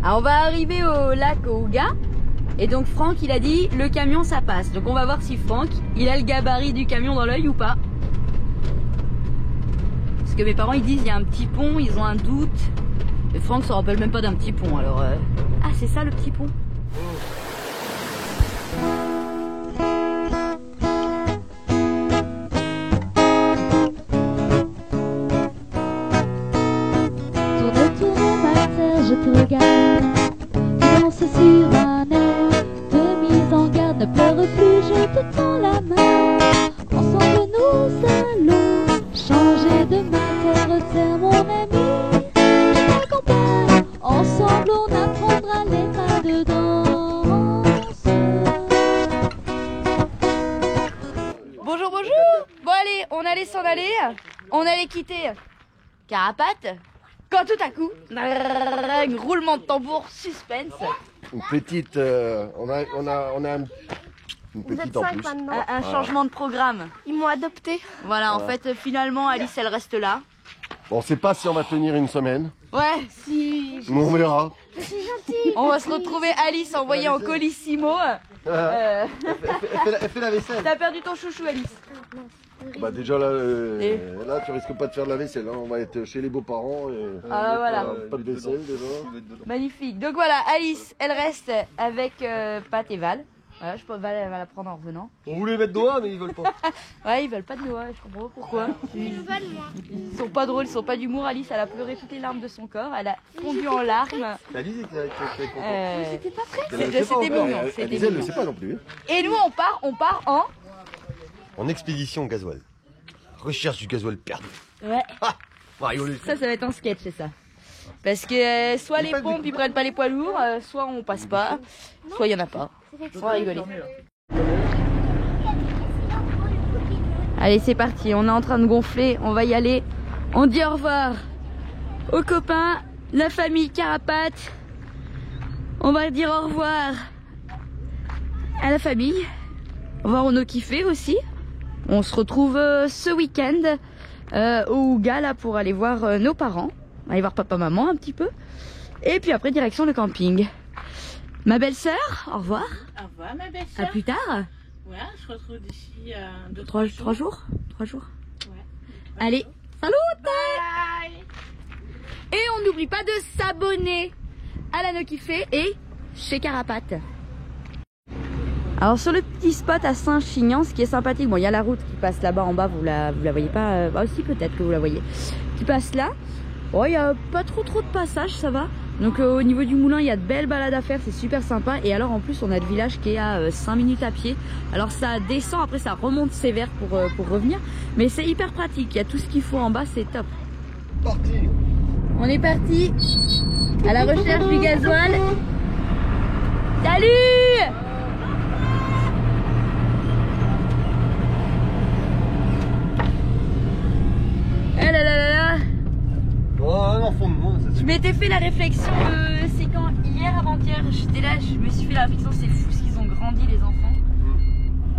Alors on va arriver au lac Ouga. Et donc Franck il a dit le camion ça passe. Donc on va voir si Franck il a le gabarit du camion dans l'œil ou pas. Parce que mes parents ils disent il y a un petit pont, ils ont un doute. Et Franck se rappelle même pas d'un petit pont alors. Ah c'est ça le petit pont. Je te regarde, tu danses sur un air de mise en garde. Ne pleure plus, je te tends la main. Ensemble nous allons changer de main. Terre, mon ami, je t'accompagne. Ensemble on apprendra les pas de danse. Bonjour, bonjour. Bon allez, on allait s'en aller. On allait quitter Carapates. Quand tout à coup, roulement de tambour, suspense. Une petite, on a une petite en plus. Un changement de programme. Ils m'ont adopté. Voilà, en fait, finalement, Alice, elle reste là. On ne sait pas si on va tenir une semaine. Ouais, si. Mais on verra. C'est gentil. On va se retrouver Alice envoyée en colissimo. Elle fait la vaisselle. T'as perdu ton chouchou, Alice. Bah déjà là, là tu risques pas de faire de la vaisselle. Hein. On va être chez les beaux-parents. Et... Ah voilà. Pas de vaisselle déjà. Magnifique. Donc voilà, Alice, elle reste avec Pat et Val. Voilà, je pense Val, elle va la prendre en revenant. On voulait mettre Noah, mais ils veulent pas. Ouais, ils veulent pas de Noah, je comprends pas pourquoi. Ils sont pas drôles, ils sont pas d'humour. Alice, elle a pleuré toutes les larmes de son corps, elle a fondu en larmes. Alice, C'était pas prêt. C'était mignon. Alice, elle ne sait pas non plus. Et nous, on part en... En expédition gasoil. Recherche du gasoil perdu. Ouais. Ah, Ça va être un sketch, c'est ça. Parce que soit les pompes ils prennent pas les poids lourds, soit on passe pas, soit il y en a pas. On va rigoler. Allez, c'est parti, on est en train de gonfler, on va y aller. On dit au revoir aux copains, la famille Carapates. On va dire au revoir à la famille. On va en kiffer aussi. On se retrouve ce week-end au Ouga là pour aller voir nos parents. Aller voir papa, maman un petit peu. Et puis après direction le camping. Ma belle-sœur, au revoir. Au revoir ma belle-sœur. À plus tard. Ouais, je te retrouve d'ici 3 jours. 3 jours. Ouais. Allez, salut. Bye. Et on n'oublie pas de s'abonner à la No Kiffé et chez Carapates. Alors sur le petit spot à Saint-Chinian, ce qui est sympathique, bon il y a la route qui passe là-bas en bas, vous la voyez pas, bah aussi peut-être que vous la voyez, qui passe là. Bon il n'y a pas trop de passages, ça va. Donc au niveau du moulin il y a de belles balades à faire, c'est super sympa. Et alors en plus on a le village qui est à 5 minutes à pied. Alors ça descend, après ça remonte sévère pour revenir. Mais c'est hyper pratique, il y a tout ce qu'il faut en bas, c'est top. Parti. On est parti à la recherche du gasoil. Salut! Eh là là là là. Oh, fond de moi, je m'étais fait la réflexion de... C'est quand hier, avant-hier, j'étais là, je me suis fait la réflexion, c'est fou ce qu'ils ont grandi les enfants.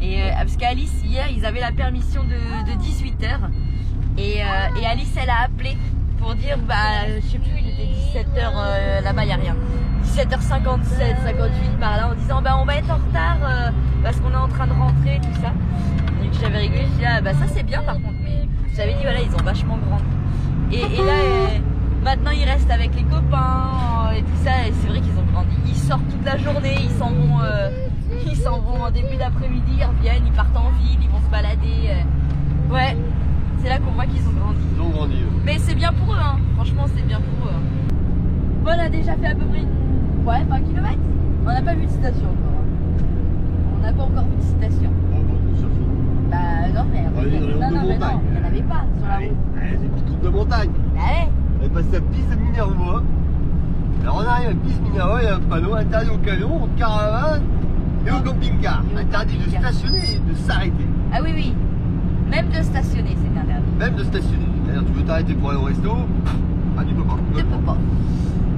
Et parce qu'Alice, hier, ils avaient la permission de 18h. Et Alice, elle a appelé pour dire, bah, je sais plus, il était 17h, là-bas, il n'y a rien. 17h57, 58 par là, en disant, bah, on va être en retard parce qu'on est en train de rentrer, tout ça. Et puis j'avais rigolé, je dis, ah, bah, ça c'est bien par contre, mais j'avais dit, voilà, ils ont vachement grandi. Et là, maintenant, ils restent avec les copains et tout ça, et c'est vrai qu'ils ont grandi. Ils sortent toute la journée, ils s'en vont en début d'après-midi, ils reviennent, ils partent en ville, ils vont se balader. Ouais, c'est là qu'on voit qu'ils ont grandi. Ils ont grandi. Mais c'est bien pour eux, hein. Franchement, c'est bien pour eux. Bon, on a déjà fait à peu près 20 km. On n'a pas vu de station encore. Hein. On n'a pas encore vu de station. Bah non, mais Allez, non, il n'y en avait pas sur la route. Allez, des petites routes de montagne. Bah ouais. On est passé à piste Minervois. Alors on arrive à piste Minervois, il y a un panneau interdit au camion, au caravane et au camping-car. Interdit de stationner et de s'arrêter. Ah oui, oui. Même de stationner, c'est interdit. Même de stationner. C'est-à-dire tu veux t'arrêter pour aller au resto, ah tu peux pas. Tu peux pas.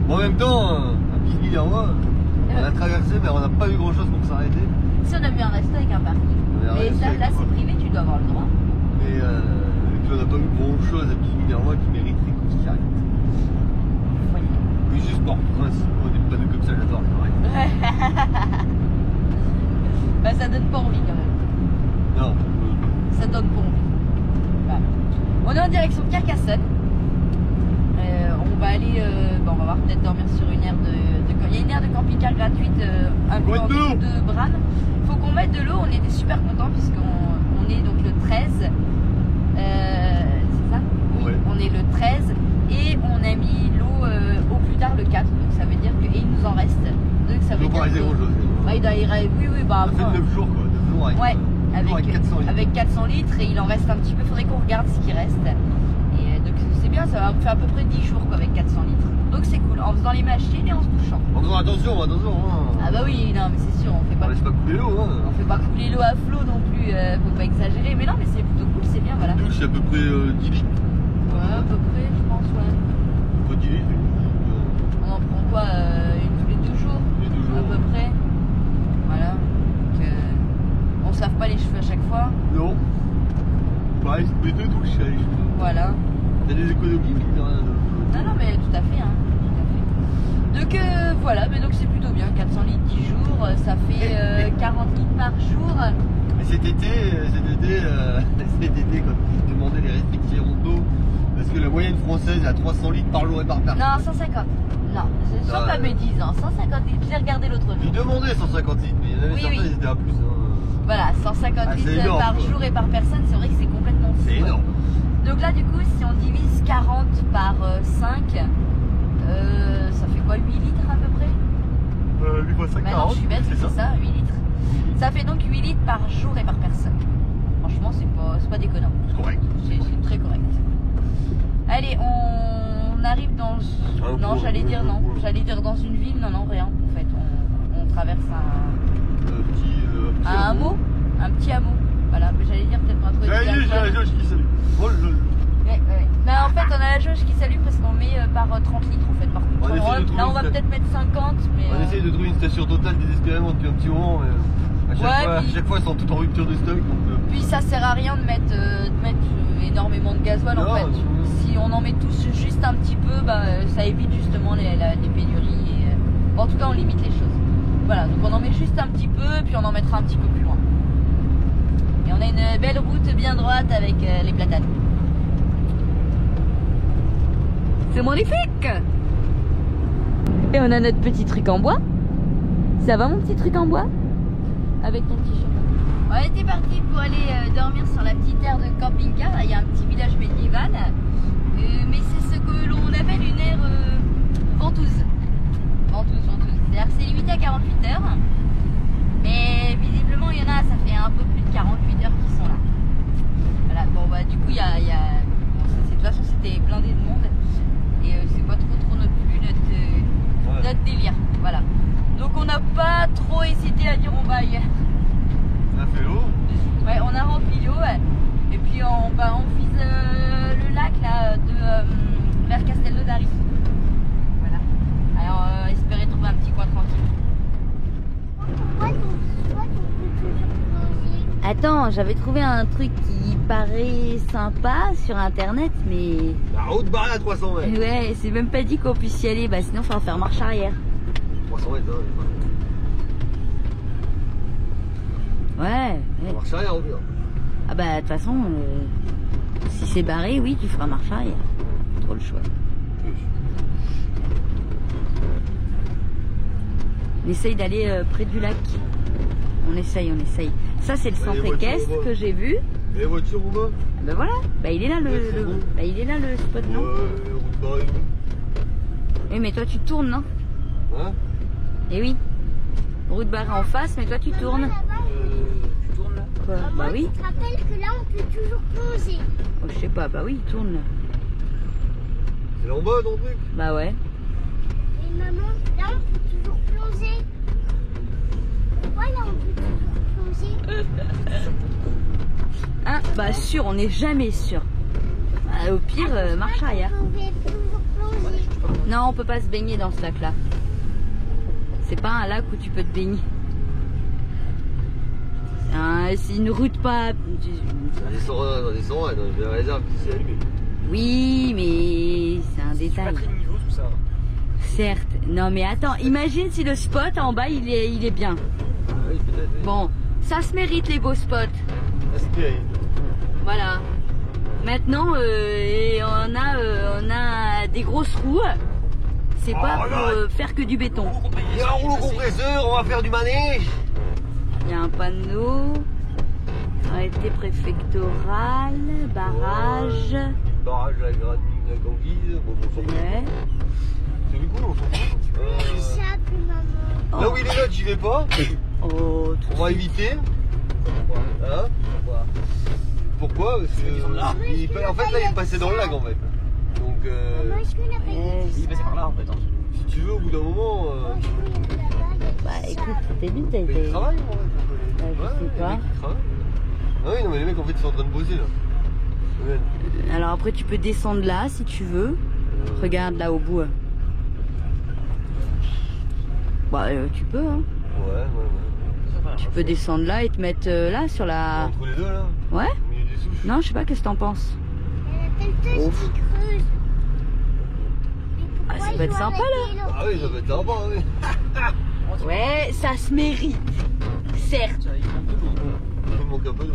Bon, en même temps, à piste Minervois, on a traversé mais on n'a pas eu grand chose pour s'arrêter. Si on a vu un resto avec un parking. Mais ça, là c'est privé, tu dois avoir le droit. Et puis on n'a pas eu grand chose à piste Minervois qui mériterait qu'on s'y arrête. Ouais. Oui, juste par principe, des panneaux donne pas envie quand même. Non. Ça donne pas envie. Voilà. On est en direction de Carcassonne. On va aller, on va voir peut-être dormir sur une aire il y a une aire de camping-car gratuite un peu en dessous de Bran. Faut qu'on mette de l'eau, on était super contents puisqu'on est donc le 13. C'est ça? Ouais. On est le 13 et on a mis l'eau au plus tard le 4. Donc ça veut dire que, et il nous en reste. Donc ça veut dire que, oui, bah ça fait 9 jours quoi, 9 jours avec, ouais, avec 400 litres. 400 litres et il en reste un petit peu, faudrait qu'on regarde ce qui reste. Et donc c'est bien, ça va faire à peu près 10 jours quoi, avec 400 litres. Donc c'est cool, en faisant les machines et en se couchant. En faisant attention. Hein. Ah bah oui, non mais c'est sûr, on fait pas, laisse pas couler l'eau. Hein. On fait pas couler l'eau à flot non plus, faut pas exagérer. Mais non, mais c'est plutôt cool, c'est bien, voilà. Une douche c'est à peu près 10 litres. Ouais, à peu près, je pense, ouais. Pas 10 litres, On en prend quoi, une tous les 2 jours, à peu près. Voilà. Donc, on se lave pas les cheveux à chaque fois. Non. Pareil, c'est 2 douches les cheveux. Voilà. T'as des économies, mais Non, mais tout à fait, hein. Tout à fait. Donc voilà, mais donc c'est plutôt bien, 400 litres 10 jours, ça fait 40 litres par jour. Mais cet été, quand ils demandaient les restrictions d'eau, parce que la moyenne française est à 300 litres par jour et par personne. Non, 150. Non, c'est sans pas me dire, 150 litres. J'ai regardé l'autre jour. Ils demandaient 150 litres, mais il y en avait certains qui étaient à plus. Hein. Voilà, 150 litres énorme, par quoi. jour et par personne, c'est vrai que c'est complètement fou. C'est énorme. Donc là, du coup, si on divise 40 par 5, ça fait quoi, 8 litres à peu près? 8 fois 5, Bah non, je suis bête, c'est ça, 8 litres. Ça fait donc 8 litres par jour et par personne. Franchement, c'est pas déconnant. C'est correct. C'est très correct. Allez, on arrive dans... Non, j'allais dire non. J'allais dire dans une ville, non, rien. En fait, on traverse un hameau. Un petit hameau. Voilà, mais j'allais dire peut-être notre... J'ai la jauge qui salue. Oh, Ouais. Là, en fait, on a la jauge qui s'allume parce qu'on met par 30 litres en fait. Par contre, là, on va peut-être mettre 50, mais... On essaye de trouver une station totale désespérément depuis un petit moment, mais à chaque fois, elles sont toutes en rupture de stock. Donc, Puis ça sert à rien de mettre énormément de gasoil en fait. Si on en met tous juste un petit peu, bah, ça évite justement les pénuries. Et, en tout cas, on limite les choses. Voilà, donc on en met juste un petit peu, puis on en mettra un petit peu plus loin. Et on a une belle route bien droite avec les platanes. C'est magnifique! Et on a notre petit truc en bois. Ça va mon petit truc en bois? Avec ton t-shirt. On était parti pour aller dormir sur la petite aire de camping-car. Là, il y a un petit village médiéval. Mais c'est ce que l'on appelle une aire ventouse. C'est-à-dire que c'est limité à 48 heures. Mais visiblement, il y en a, ça fait un peu plus de 48 heures qu'ils sont là. Voilà, bon, bah, du coup, il y a... de toute façon, c'était blindé de monde. Et c'est pas trop non plus notre délire. Voilà. Donc, on n'a pas trop hésité à dire on va y... On a fait l'eau. Ouais, on a rempli l'eau. Et puis, on vise le lac là, vers Castelnaudary. Voilà. Alors, espérer trouver un petit coin tranquille. Attends, j'avais trouvé un truc qui paraît sympa sur internet, mais... La route barrée à 300 mètres. Ouais, c'est même pas dit qu'on puisse y aller, bah sinon il faudra faire marche arrière. 300 mètres, hein. Ouais. Marche arrière, on peut. Ah bah de toute façon, si c'est barré, oui, tu feras marche arrière. Trop le choix. On essaye d'aller près du lac. On essaye. Ça c'est le centre équestre que j'ai vu. Et les voitures où va? Bah voilà, bah il est là il est là le spot, non? Ouais, route barrée. Oui, mais toi tu tournes, non? Hein? Eh oui. Route barrée en face, mais toi tu tournes. Tu tournes là? Quoi? Bah oui. Tu te rappelles que là on peut toujours plonger. Oh, je sais pas, bah oui, il tourne là. C'est là en bas ton truc? Bah ouais. Et maman, là on peut toujours plonger. Voilà, on peut toujours plonger. Hein? Bah sûr, on n'est jamais sûr. Au pire, marche arrière. On peut toujours plonger. Non, on peut pas se baigner dans ce lac là. C'est pas un lac où tu peux te baigner. C'est une route pas... Ça descend, j'ai la réserve qui s'est allumée. Oui, mais c'est un détail. Pas très niveau tout ça. Certes. Non mais attends, imagine si le spot en bas il est bien. Oui, peut-être. Oui. Bon, Ça se mérite les beaux spots. Ça se mérite. Voilà. Maintenant, on a des grosses roues. C'est pas pour faire que du béton. Il y a un rouleau compresseur, on va faire du manège. Il y a un panneau. Arrêté préfectoral, barrage. Barrage à Gradine, la Conquise. Bon, on s'en fout. Ouais. C'est du coup, on s'en fout. Ça, puis maman. Là où il est là, j'y vais pas. Oh, On va éviter. Hein? Pourquoi? Parce que en fait là il est passé dans le lac en fait. Donc Maman, est-ce qu'on a pas yes. Il est passé par là en fait. si tu veux au bout d'un moment Bah écoute, t'es bien, t'as mais été. ils travaillent en fait. Je sais les pas. mecs, ils travaillent. Ah oui non mais les mecs en fait ils sont en train de bosser là. Ouais. Alors après tu peux descendre là si tu veux. Regarde là au bout. Bah tu peux hein. Ouais. Tu peux descendre là et te mettre là sur la... Entre les deux là, Ouais. au milieu des souches. Non je sais pas, qu'est-ce que t'en penses? Ouf. Ah, ça peut être sympa, là. Ah oui ça peut être sympa oui. Ouais, ça se mérite. Certes. Il manque un peu d'eau.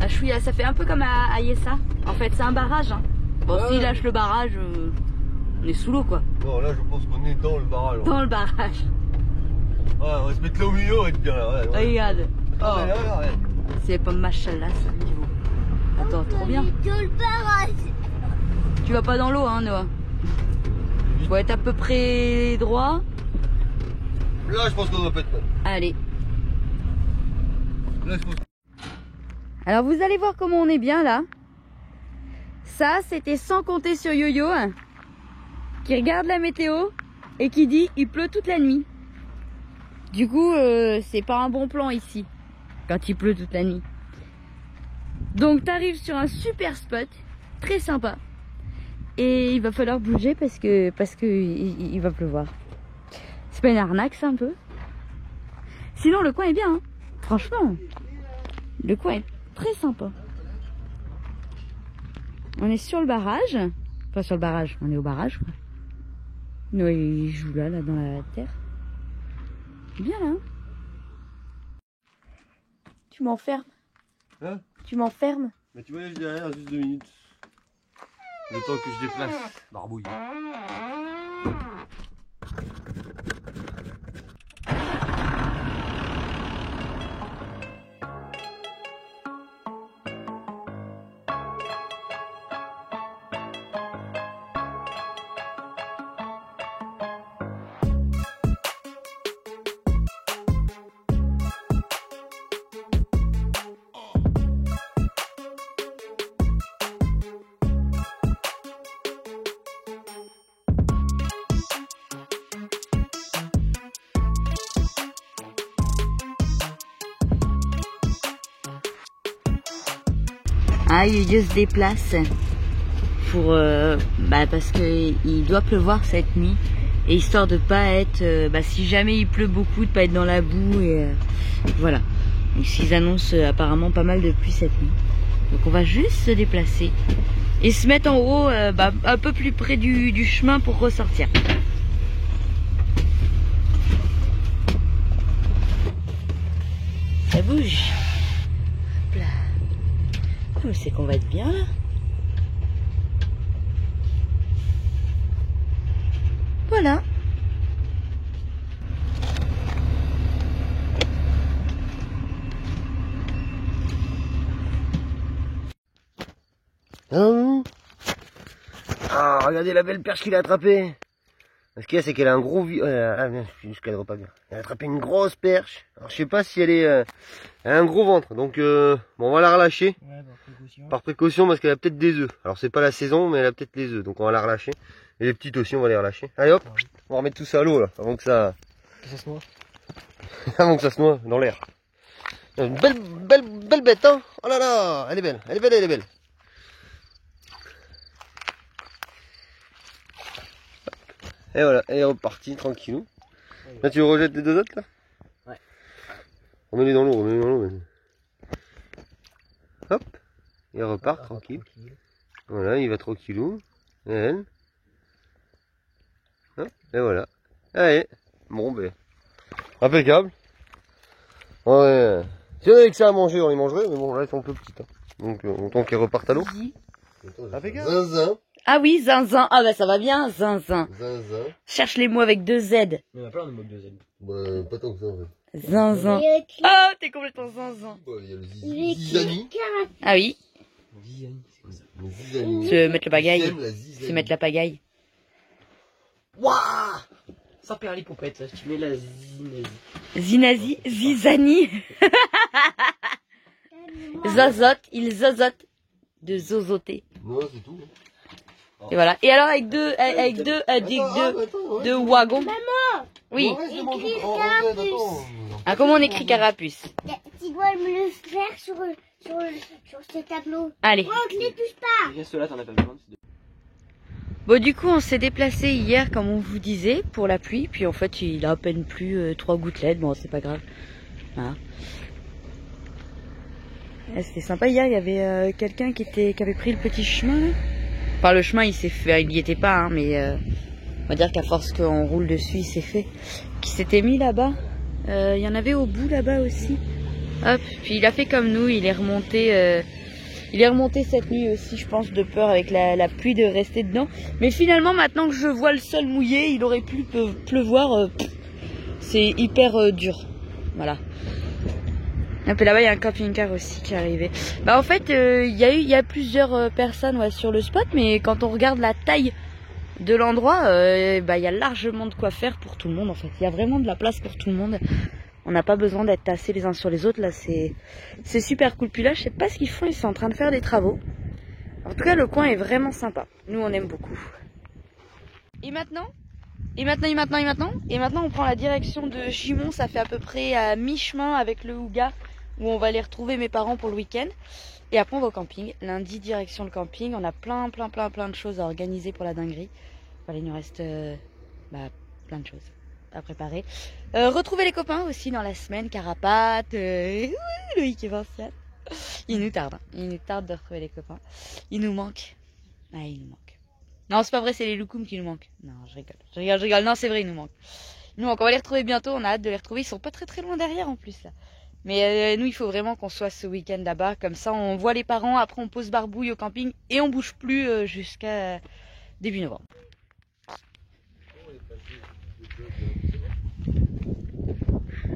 À Chouïa, ça fait un peu comme à Yessa. En fait c'est un barrage hein. Bon Ouais. s'il lâche le barrage, on est sous l'eau quoi. Non là je pense qu'on est dans le barrage. Dans le barrage. Ouais, on va se mettre là au milieu, on va être bien là. Ouais. Regarde. Oh. Ouais. C'est pas machallah ça niveau. Attends, trop bien. Tu vas pas dans l'eau hein Noah. Faut être à peu près droit. Là je pense qu'on doit pas être mal. Allez. Là je pense. Alors vous allez voir comment on est bien là. Ça c'était sans compter sur Yo-Yo hein, qui regarde la météo et qui dit il pleut toute la nuit. Du coup c'est pas un bon plan ici quand il pleut toute la nuit. Donc t'arrives sur un super spot très sympa et il va falloir bouger parce que il va pleuvoir. C'est pas une arnaque ça un peu? Sinon le coin est bien hein. Franchement le coin est très sympa. On est sur le barrage. Pas sur le barrage, on est au barrage quoi. Nous il joue là dans la terre. Bien là. Tu m'enfermes. Hein? Tu m'enfermes. Mais tu me laisses derrière juste 2 minutes. Le temps que je déplace. Barbouille. Ah, Yo-Yo se déplace pour parce que il doit pleuvoir cette nuit et histoire de pas être si jamais il pleut beaucoup de pas être dans la boue et voilà. Donc ils annoncent apparemment pas mal de pluie cette nuit. Donc on va juste se déplacer et se mettre en haut un peu plus près du chemin pour ressortir. Ça bouge. Hop là. C'est qu'on va être bien là. Voilà. Ah, regardez la belle perche qu'il a attrapée. Ce qu'il y a, c'est qu'elle a un gros... je cadre pas bien. Elle a attrapé une grosse perche. Alors, je sais pas si elle est... elle a un gros ventre. Donc, bon, on va la relâcher. Ouais, par précaution. Par précaution, parce qu'elle a peut-être des œufs. Alors, c'est pas la saison, mais elle a peut-être les œufs. Donc, on va la relâcher. Et les petites aussi, on va les relâcher. Allez, hop. On va remettre tout ça à l'eau, là. Avant que ça... Ça se noie. avant que ça se noie dans l'air. Une belle bête, hein. Oh là là. Elle est belle. Elle est belle, elle est belle. Et voilà, elle est repartie, tranquillou. Là, tu rejettes les 2 autres, là? Ouais. Remets-les dans l'eau, remets-les dans l'eau. Hop, il repart, tranquille. Voilà, il va tranquillou. Et elle. Hop, et voilà. Allez, bon, ben, impeccable. Ouais, Si on avait que ça à manger, on les mangerait, mais bon, là, ils sont un peu petites. Hein. Donc, autant qu'ils repartent à l'eau. Zinzin. Ah oui, zinzin. Ah bah ça va bien, zinzin. Zinzin. Cherche les mots avec 2 Z. Il y en a plein de mots de Z. Bah, pas tant que ça, en fait. Zinzin. Oh, t'es complètement zinzin. Bah, il y a le zizani. Ah oui, Zizani, c'est quoi ça? Le zizani. se mettre le pagaille. J'aime la zizanie. Se mettre la pagaille. Waouh! Sans perdre les poupettes, là, tu mets la zinazie. Zinazi, zizani. Zozote, il zozote. De zozoter. Non, c'est tout. Et voilà. Et alors avec deux wagons. Oui. Ah, comment on écrit carapuce? Tu dois me le faire sur ce tableau. Allez. Oh, ne les touche pas. Déjà, ceux-là, t'en as pas besoin. Bon, du coup, on s'est déplacé hier, comme on vous disait, pour la pluie. Puis en fait, il a à peine plu 3 gouttelettes. Bon, c'est pas grave. Voilà. C'était sympa. Hier, il y avait quelqu'un qui avait pris le petit chemin. Là. Enfin, le chemin, il y était pas, hein, mais on va dire qu'à force qu'on roule dessus, il s'est fait. Qui s'était mis là-bas. Il y en avait au bout là-bas aussi. Hop. Puis il a fait comme nous. Il est remonté cette nuit aussi, je pense, de peur avec la pluie de rester dedans. Mais finalement, maintenant que je vois le sol mouillé, il aurait pu pleuvoir. C'est hyper dur. Voilà. Et puis là-bas, il y a un camping-car aussi qui est arrivé. Bah en fait, il y a plusieurs personnes sur le spot, mais quand on regarde la taille de l'endroit, bah il y a largement de quoi faire pour tout le monde en fait. Il y a vraiment de la place pour tout le monde. On n'a pas besoin d'être tassés les uns sur les autres. Là, c'est super cool. Puis là, je sais pas ce qu'ils font. Ils sont en train de faire des travaux. En tout cas, le coin est vraiment sympa. Nous, on aime beaucoup. Et maintenant, on prend la direction de Gimont. Ça fait à peu près à mi-chemin avec le Houga, où on va aller retrouver mes parents pour le week-end. Et après, on va au camping. Lundi, direction le camping. On a plein de choses à organiser pour la dinguerie. Voilà, il nous reste plein de choses à préparer. Retrouver les copains aussi dans la semaine. Carapate, Loïc et Vinciane. Il nous tarde. Il nous tarde de retrouver les copains. Il nous manque. Ah, il nous manque. Non, c'est pas vrai, c'est les loukoums qui nous manquent. Non, je rigole. Non, c'est vrai, il nous manque. Nous, on va les retrouver bientôt. On a hâte de les retrouver. Ils sont pas très loin derrière en plus là. Mais nous, il faut vraiment qu'on soit ce week-end là-bas. Comme ça, on voit les parents. Après, on pose barbouille au camping et on bouge plus jusqu'à début novembre.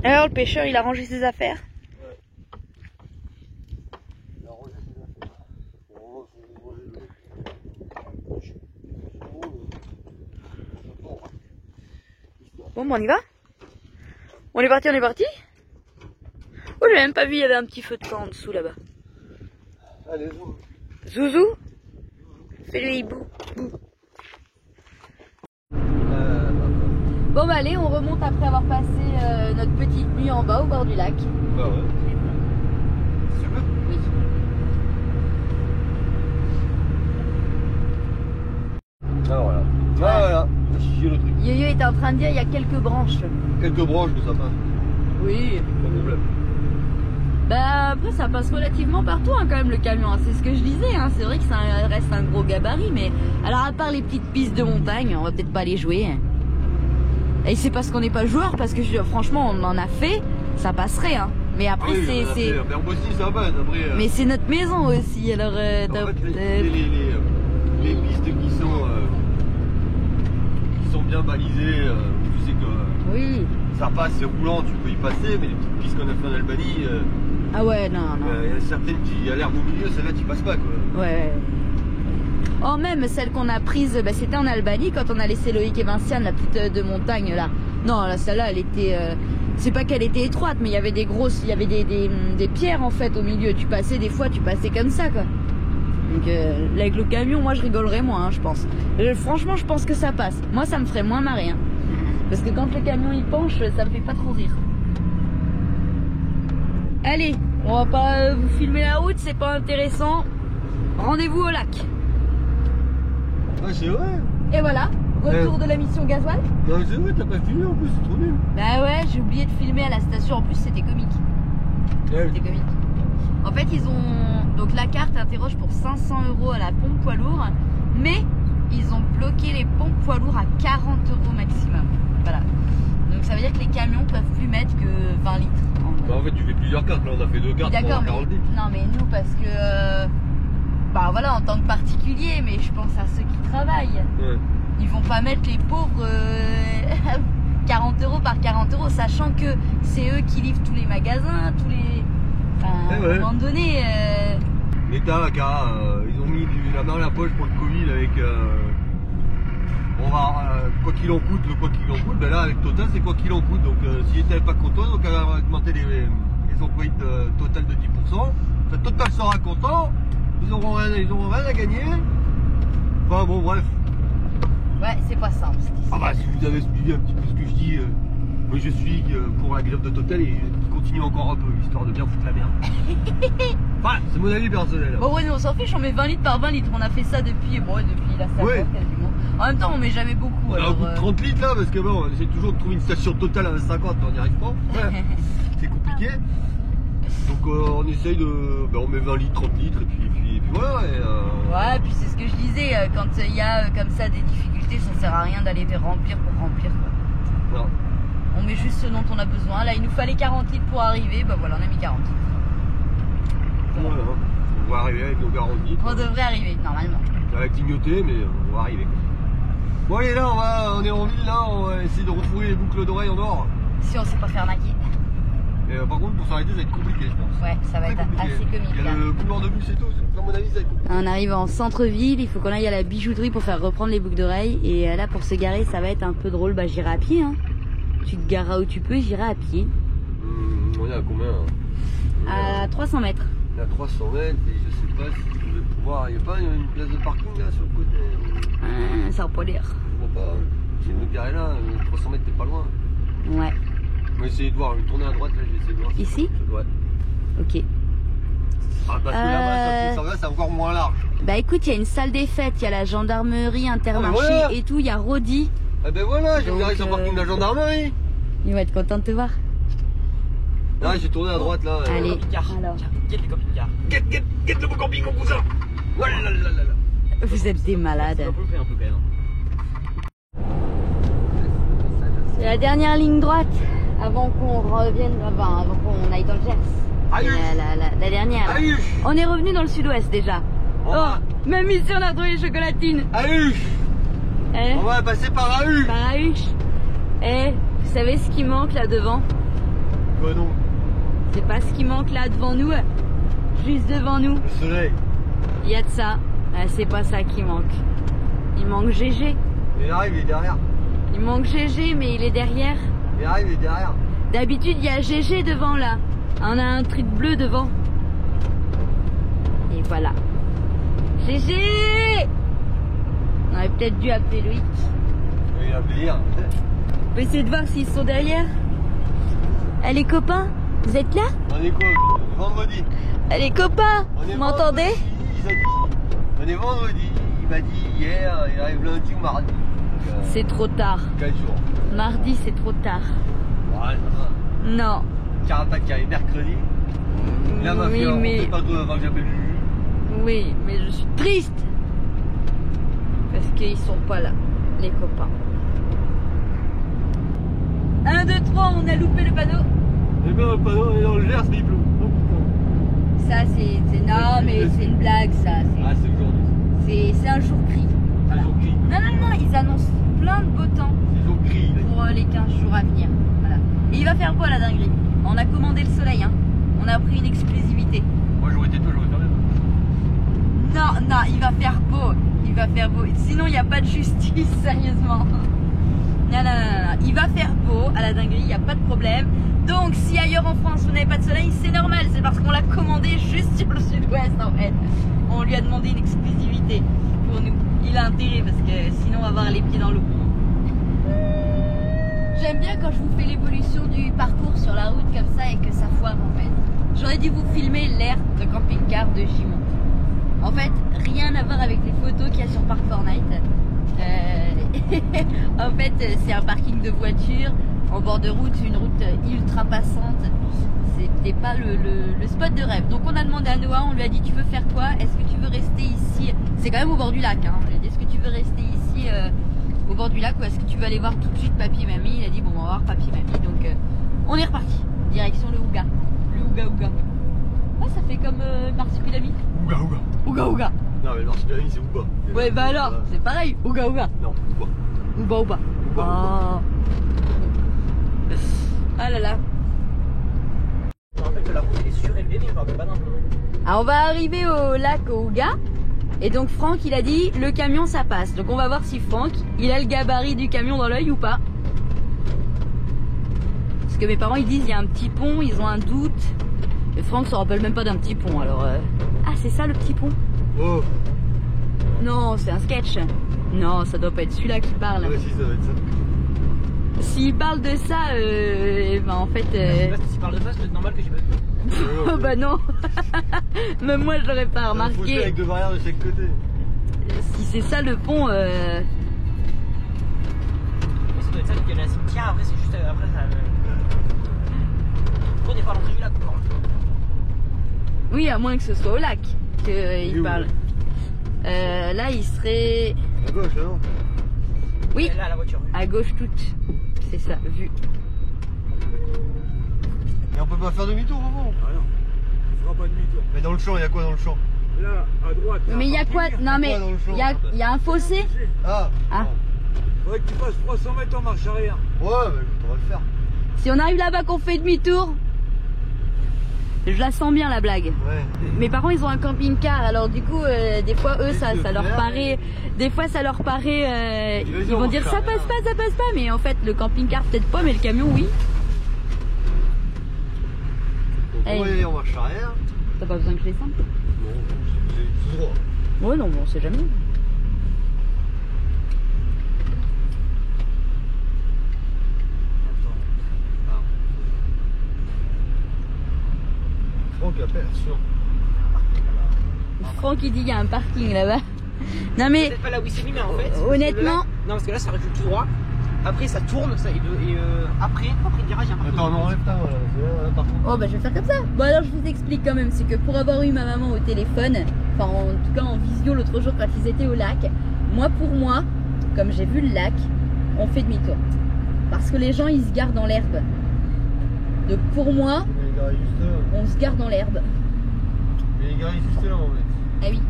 Alors, le pêcheur, il a rangé ses affaires? Il a rangé ses affaires. Bon, on y va? On est parti? Oh, j'ai même pas vu, il y avait un petit feu de camp en dessous là-bas. Allez, Zouzou. Zouzou? Fais le hibou. Bon bah allez, on remonte après avoir passé notre petite nuit en bas au bord du lac. Bah ouais. Super. Oui. Ah voilà. Ah voilà. J'ai le truc. Yo-Yo était en train de dire il y a quelques branches. Quelques branches, mais ça passe. Oui. Pas de problème. Bah après ça passe relativement partout hein, quand même le camion, hein. C'est ce que je disais, hein. C'est vrai que ça reste un gros gabarit, mais alors à part les petites pistes de montagne, on va peut-être pas les jouer. Et c'est parce qu'on n'est pas joueur, parce que franchement on en a fait, ça passerait hein. Mais après c'est. Mais aussi ça passe après. Mais c'est notre maison aussi, alors. En fait, les pistes qui sont bien balisées, tu sais que. Oui. Ça passe, c'est roulant, tu peux y passer, mais les petites pistes qu'on a fait en Albanie, ah ouais, non. Il y en a certaines qui a l'herbe au milieu, celle-là tu passes pas quoi. Ouais. Oh, même celle qu'on a prise, bah, c'était en Albanie quand on a laissé Loïc et Vinciane, la petite de montagne là. Non, là, celle-là, elle était. C'est pas qu'elle était étroite, mais il y avait des grosses. Il y avait des pierres en fait au milieu. Tu passais comme ça quoi. Donc avec le camion, moi je rigolerais moins, hein, je pense. Franchement, je pense que ça passe. Moi, ça me ferait moins marrer. Hein. Parce que quand le camion il penche, ça me fait pas trop rire. Allez, on va pas vous filmer la route, c'est pas intéressant. Rendez-vous au lac. Ah, c'est vrai. Et voilà, retour de la mission gasoil. Non, c'est vrai, t'as pas filmé en plus, c'est trop nul. Bah ouais, j'ai oublié de filmer à la station, en plus c'était comique. Ouais. C'était comique. En fait, ils ont. Donc la carte interroge pour 500 € à la pompe poids lourd, mais ils ont bloqué les pompes poids lourds à 40 € maximum. Voilà. Donc ça veut dire que les camions peuvent plus mettre que 20 litres. Bah, en fait, tu fais plusieurs cartes. Là, on a fait 2 cartes D'accord, pour mais 40 litres. non, mais nous parce que bah voilà, en tant que particulier, mais je pense à ceux qui travaillent. Ouais. Ils vont pas mettre les pauvres 40 € par 40 €, sachant que c'est eux qui livrent tous les magasins, tous les. Enfin, à un moment donné. L'État, ils ont mis la main à la poche pour le Covid avec. On va, quoi qu'il en coûte, le quoi qu'il en coûte, ben là avec Total c'est quoi qu'il en coûte. Donc s'ils n'étaient pas contents, donc on va augmenter les employés de Total de 10%. Ça, Total sera content, ils auront rien à gagner. Enfin bon bref. Ouais, c'est pas simple. Ah bah si vous avez suivi un petit peu ce que je dis, moi je suis pour la grève de Total et je continue encore un peu, histoire de bien foutre la merde. Enfin, c'est mon avis personnel. Bon ouais, nous on s'en fiche, on met 20 litres par 20 litres, on a fait ça depuis la salle Ouais. quasiment. En même temps on met jamais beaucoup. On a un Alors, bout de 30 litres là, parce que bon, on essaie toujours de trouver une station Total à 50, on n'y arrive pas. Ouais. C'est compliqué. Donc on essaye de. Ben, on met 20 litres, 30 litres, et puis voilà. Et, Ouais, puis c'est ce que je disais, quand il y a comme ça des difficultés, ça sert à rien d'aller remplir pour remplir quoi. Non. On met juste ce dont on a besoin. Là il nous fallait 40 litres pour arriver, bah voilà, on a mis 40 litres. Voilà. On va arriver avec nos 40 litres. On devrait arriver, normalement. Ça va clignoter, mais on va arriver quoi. Bon allez là, on est en ville là, on va essayer de retrouver les boucles d'oreilles en or. Si on sait pas faire arnaquer. Et par contre pour s'arrêter ça va être compliqué je pense. Ouais, ça va Très être compliqué. assez comique. Il y a Là. le couloir de bus et tout, à mon avis ça va être compliqué. On arrive en centre-ville, il faut qu'on aille à la bijouterie pour faire reprendre les boucles d'oreilles. Et là pour se garer ça va être un peu drôle, bah j'irai à pied hein. Tu te gareras où tu peux, j'irai à pied. On est à combien hein À 300 mètres. On est à 300 mètres et je sais pas si je vais pouvoir. Il n'y a pas une place de parking là sur le côté. Ça va pas l'air. Je vois pas. Si je me garer là, 300 mètres t'es pas loin. Ouais. On va essayer de voir, je vais tourner à droite là, je vais essayer de voir. Ici? Ouais. Ok. Ah parce que là-bas, ça va, c'est encore moins large. Bah écoute, il y a une salle des fêtes, il y a la gendarmerie, Intermarché voilà. et tout, il y a Rodi. Ah ben voilà, je vais me garer sur le Donc, parking de la gendarmerie. Ils vont être contents de te voir. Là, j'ai tourné à droite là. Allez, Camping-car. alors. Guette les camping-cars. Get le beau camping mon cousin. Voilà là là là là. Vous êtes des malades. On peut le faire un peu quand même. C'est la dernière ligne droite avant qu'on revienne, enfin, avant qu'on aille dans le Gers. Aïe. La dernière. Aïe. On est revenu dans le sud-ouest déjà. On va- Oh, même ici on a retrouvé les chocolatines. Ahuche. Eh, On va passer par Ahuche. par la huche. Eh, vous savez ce qui manque là devant? Quoi non? C'est pas ce qui manque là devant nous. Juste devant nous, Le soleil. il y a de ça. C'est pas ça qui manque. Il manque GG. Il arrive, il est derrière. Il manque GG, mais il est derrière. Il arrive, il est derrière. D'habitude, il y a GG devant là. On a un truc bleu devant. Et voilà. GG! On aurait peut-être dû appeler Loïc. Il a plaisir. On peut essayer de voir s'ils sont derrière. Les copains, vous êtes là? On est quoi? Vendredi. Les copains, On est vous m'entendez? vendredi, ils ont dit. On est vendredi. Il m'a dit hier, il arrive lundi ou mardi. Donc, C'est trop tard. 4 jours. Mardi, c'est trop tard. Ouais, ça va. Non. Carapace qui arrive mercredi. Là, ma Oui, fille, on mais... fait pas d'eau avant que j'appelle Juju. Oui, mais je suis triste. Parce qu'ils sont pas là, les copains. 1, 2, 3, on a loupé le panneau. Eh bien, le panneau est dans le Gers, mais il pleut. Oh putain. Ça, c'est... Non, mais c'est une blague, ça. Ah, c'est aujourd'hui. C'est un jour gris. C'est jour gris. Non, non, non, ils annoncent plein de beau temps C'est jour gris. là. pour les 15 jours à venir. Voilà. Et il va faire beau à la dinguerie. On a commandé le soleil, hein. On a pris une exclusivité. Moi, j'aurais été toi, j'aurais fait même. Non, non, il va faire beau. Il va faire beau. Sinon, il n'y a pas de justice, sérieusement. Non, non, non, non. Il va faire beau à la dinguerie, il n'y a pas de problème. Donc, si ailleurs en France, vous n'avez pas de soleil, c'est normal. C'est parce qu'on l'a commandé juste sur le sud-ouest, en fait. On lui a demandé une exclusivité pour nous. Il a intérêt parce que sinon, on va avoir les pieds dans l'eau. J'aime bien quand je vous fais l'évolution du parcours sur la route comme ça et que ça foire, en fait. J'aurais dû vous filmer l'aire de camping-car de Gimont. En fait, rien à voir avec les photos qu'il y a sur Park Fortnite. En fait, c'est un parking de voitures en bord de route, une route ultra passante. C'était pas le spot de rêve. Donc on a demandé à Noah, on lui a dit tu veux faire quoi? Est-ce que tu veux rester ici? C'est quand même au bord du lac, hein. On lui a dit est-ce que tu veux rester ici au bord du lac ou est-ce que tu veux aller voir tout de suite papy et mamie? Il a dit bon on va voir papy et mamie, donc on est reparti, direction le Ouga. Le Ouga Ouga. Ouais, ça fait comme marsupilami. Ouga Ouga. Ouga Ouga. Non mais le marsupilami c'est Ouga. Ouais bah alors, c'est pareil, Ouga Ouga. Non, Ouga. Ouba Ouba. Oh. Ah là là. Je me rappelle que la route elle est surélevée, mais je me rappelle pas d'un peu. Alors on va arriver au lac Ouga. Et donc Franck il a dit le camion ça passe. Donc on va voir si Franck il a le gabarit du camion dans l'œil ou pas. Parce que mes parents ils disent il y a un petit pont, ils ont un doute. Et Franck se rappelle même pas d'un petit pont alors. Ah c'est ça le petit pont? Oh. Non c'est un sketch. Non ça doit pas être celui-là qui parle. Ouais si ça va être ça. S'il parle de ça, ben en fait. Si tu parles de ça, c'est peut-être normal que j'ai pas vu. Oh bah non. Même moi je l'aurais pas Faut faire remarqué. avec deux barrières de chaque côté. Si c'est ça le pont. Mais ça doit être ça, il y a la cimetière, après c'est juste après ça. On n'est pas à l'entrée du lac encore. Oui, à moins que ce soit au lac qu'il où, parle. Là, il serait À gauche, hein, non? oui, Là, la voiture. à gauche toute. C'est ça, vu. Et on peut pas faire demi-tour au fond? Ah non, il fera pas demi-tour. Mais dans le champ, il y a quoi dans le champ? Là, à droite. Mais il y a quoi? Non mais dans le champ? il y a un fossé. Ah. Ah. Faudrait que tu fasses 300 mètres en marche arrière. Ouais, mais écoute, on va le faire. Si on arrive là-bas qu'on fait demi-tour, je la sens bien la blague. Ouais. Mes parents ils ont un camping-car alors du coup des fois eux ça leur faire, paraît des fois ça leur paraît Vas-y, ils on vont va dire faire ça rien. passe pas mais en fait le camping-car peut-être pas mais le camion oui. Donc Hey. on va aller en marche arrière. T'as pas besoin que je descende? Non, c'est tout droit. Ouais non mais on sait jamais. Franck appelle, sûr. Franck il dit il y a un parking là-bas. Non mais Peut-être pas là où il s'est mis, mais en fait. honnêtement- Non, parce que là ça recule tout droit. Après ça tourne, ça, et après le virage, il y a un parking. Attends, on enlève ta, voilà. Là, par contre. oh bah je vais faire comme ça. Bon alors je vous explique quand même, c'est que pour avoir eu ma maman au téléphone, enfin en tout cas en visio l'autre jour quand ils étaient au lac, pour moi, comme j'ai vu le lac, on fait demi-tour. Parce que les gens ils se garent dans l'herbe. Donc pour moi, Mais les gars, juste là. on se gare dans l'herbe. Mais les gars, juste là, en fait. Ah oui.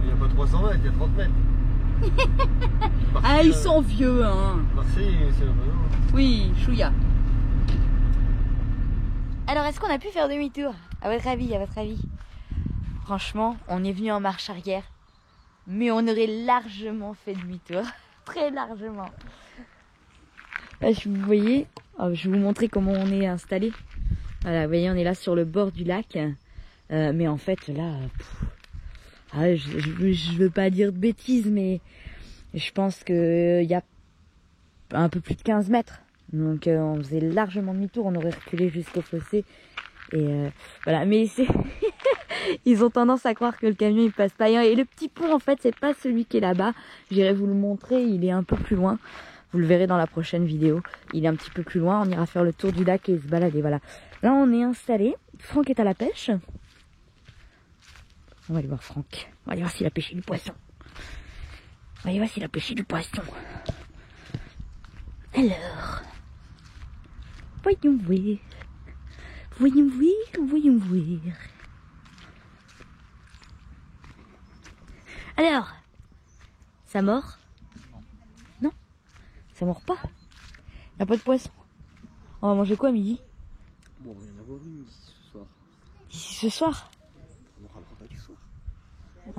Il n'y a pas 300 mètres, il y a 30 mètres. Ah ils sont vieux hein. Marseille, c'est un peu. Oui, chouïa. Alors, est-ce qu'on a pu faire demi-tour? À votre avis, Franchement, on est venu en marche arrière, mais on aurait largement fait demi-tour. Très largement. Là, vous voyez, je vais vous montrer comment on est installé. Voilà, vous voyez, on est là sur le bord du lac. Mais en fait, là, je veux pas dire de bêtises, mais je pense qu'il y a un peu plus de 15 mètres. Donc on faisait largement demi-tour, on aurait reculé jusqu'au fossé. Et voilà, mais c'est ils ont tendance à croire que le camion il passe pas. Et le petit pont en fait c'est pas celui qui est là-bas. J'irai vous le montrer, il est un peu plus loin. Vous le verrez dans la prochaine vidéo. Il est un petit peu plus loin, on ira faire le tour du lac et se balader. Voilà. Là on est installé. Franck est à la pêche. On va aller voir Franck. On va aller voir s'il a pêché du poisson. On va aller voir s'il a pêché du poisson. Alors, voyons voir. Voyons voir. Alors, ça mord? Non, ça mord pas. Y a pas de poisson. On va manger quoi à midi? Bon, on va y en avoir une ici ce soir. D'ici ce soir? On aura le repas du soir.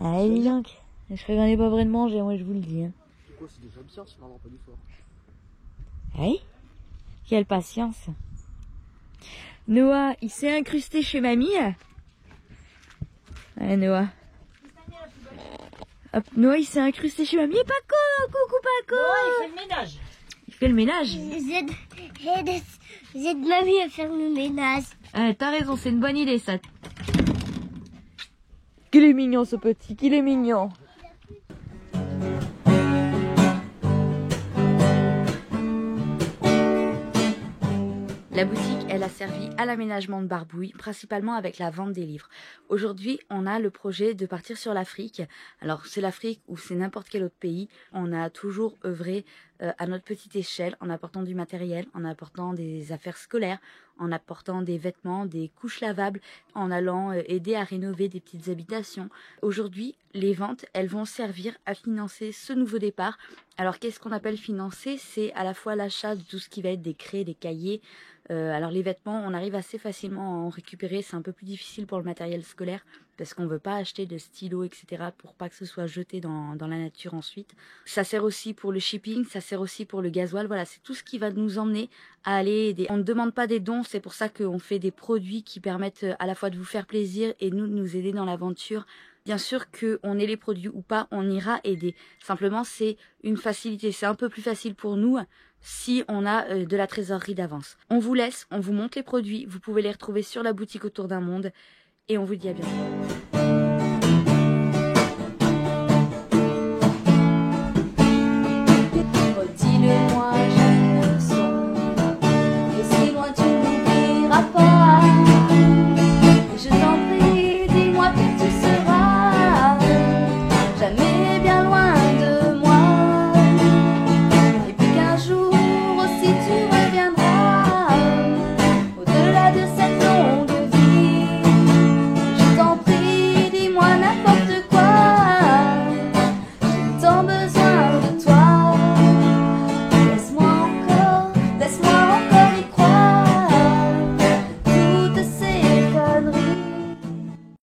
Allez, dis donc. Je serais gagné pas près de manger, moi je vous le dis. Hein. Quoi, c'est déjà bien si on aura le repas du soir. Oui. Quelle patience. Noah, il s'est incrusté chez mamie. Allez, Noah. Hop, Noah, il s'est incrusté chez mamie. Et Paco, coucou Paco. Ouais, il fait le ménage. Il fait le ménage. J'aide mamie à faire le ménage. Ah, t'as raison, c'est une bonne idée ça. Qu'il est mignon ce petit, qu'il est mignon. La boutique, elle a servi à l'aménagement de Barbouille, principalement avec la vente des livres. Aujourd'hui, on a le projet de partir sur l'Afrique. Alors, c'est l'Afrique ou c'est n'importe quel autre pays. On a toujours œuvré à notre petite échelle, en apportant du matériel, en apportant des affaires scolaires, en apportant des vêtements, des couches lavables, en allant aider à rénover des petites habitations. Aujourd'hui, les ventes, elles vont servir à financer ce nouveau départ. Alors qu'est-ce qu'on appelle financer? C'est à la fois l'achat de tout ce qui va être des craies, des cahiers. Alors les vêtements, on arrive assez facilement à en récupérer. C'est un peu plus difficile pour le matériel scolaire parce qu'on ne veut pas acheter de stylos, etc. pour pas que ce soit jeté dans la nature ensuite. Ça sert aussi pour le shipping, ça sert aussi pour le gasoil. Voilà, c'est tout ce qui va nous emmener à aller aider. On ne demande pas des dons, c'est pour ça qu'on fait des produits qui permettent à la fois de vous faire plaisir et nous de nous aider dans l'aventure. Bien sûr qu'on ait les produits ou pas, on ira aider. Simplement, c'est une facilité. C'est un peu plus facile pour nous si on a de la trésorerie d'avance. On vous laisse, on vous montre les produits. Vous pouvez les retrouver sur la boutique Autour d'un Monde. Et on vous dit à bientôt.